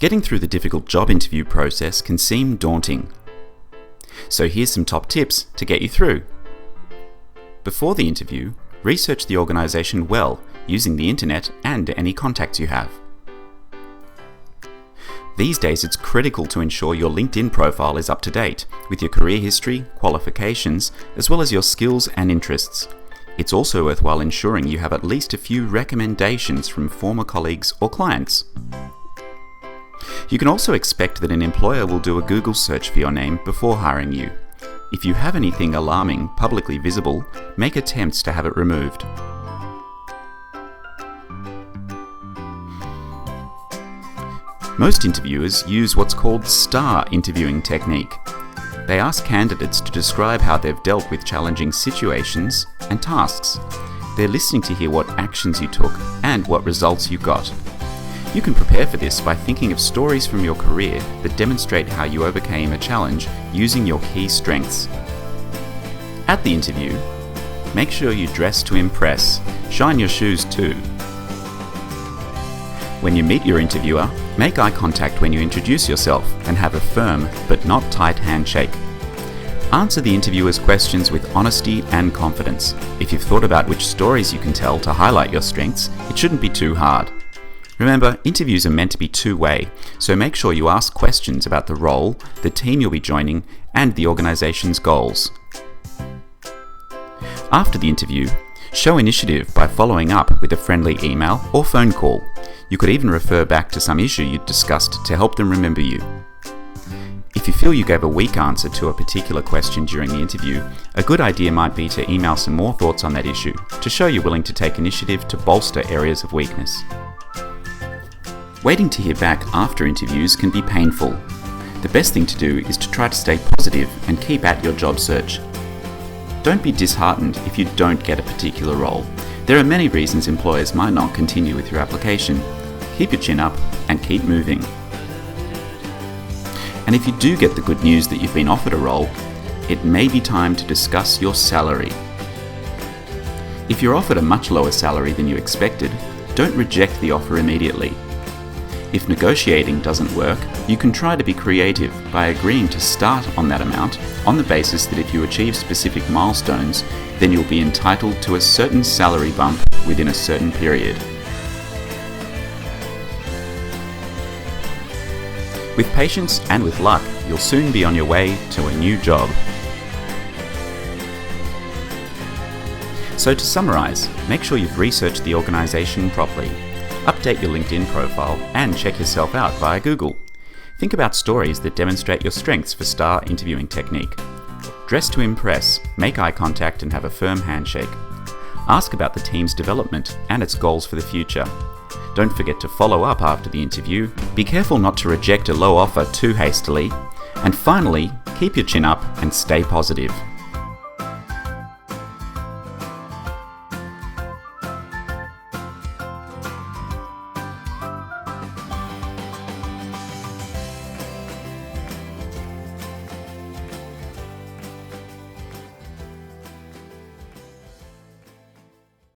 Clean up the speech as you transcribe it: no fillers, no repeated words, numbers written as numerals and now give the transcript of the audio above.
Getting through the difficult job interview process can seem daunting. So here's some top tips to get you through. Before the interview, research the organisation well using the internet and any contacts you have. These days it's critical to ensure your LinkedIn profile is up to date with your career history, qualifications, as well as your skills and interests. It's also worthwhile ensuring you have at least a few recommendations from former colleagues or clients. You can also expect that an employer will do a Google search for your name before hiring you. If you have anything alarming publicly visible, make attempts to have it removed. Most interviewers use what's called STAR interviewing technique. They ask candidates to describe how they've dealt with challenging situations and tasks. They're listening to hear what actions you took and what results you got. You can prepare for this by thinking of stories from your career that demonstrate how you overcame a challenge using your key strengths. At the interview, make sure you dress to impress. Shine your shoes too. When you meet your interviewer, make eye contact when you introduce yourself and have a firm but not tight handshake. Answer the interviewer's questions with honesty and confidence. If you've thought about which stories you can tell to highlight your strengths, it shouldn't be too hard. Remember, interviews are meant to be two-way, so make sure you ask questions about the role, the team you'll be joining, and the organisation's goals. After the interview, show initiative by following up with a friendly email or phone call. You could even refer back to some issue you'd discussed to help them remember you. If you feel you gave a weak answer to a particular question during the interview, a good idea might be to email some more thoughts on that issue to show you're willing to take initiative to bolster areas of weakness. Waiting to hear back after interviews can be painful. The best thing to do is to try to stay positive and keep at your job search. Don't be disheartened if you don't get a particular role. There are many reasons employers might not continue with your application. Keep your chin up and keep moving. And if you do get the good news that you've been offered a role, it may be time to discuss your salary. If you're offered a much lower salary than you expected, don't reject the offer immediately. If negotiating doesn't work, you can try to be creative by agreeing to start on that amount on the basis that if you achieve specific milestones, then you'll be entitled to a certain salary bump within a certain period. With patience and with luck, you'll soon be on your way to a new job. So to summarise, make sure you've researched the organisation properly. Update your LinkedIn profile and check yourself out via Google. Think about stories that demonstrate your strengths for STAR interviewing technique. Dress to impress, make eye contact and have a firm handshake. Ask about the team's development and its goals for the future. Don't forget to follow up after the interview. Be careful not to reject a low offer too hastily. And finally, keep your chin up and stay positive.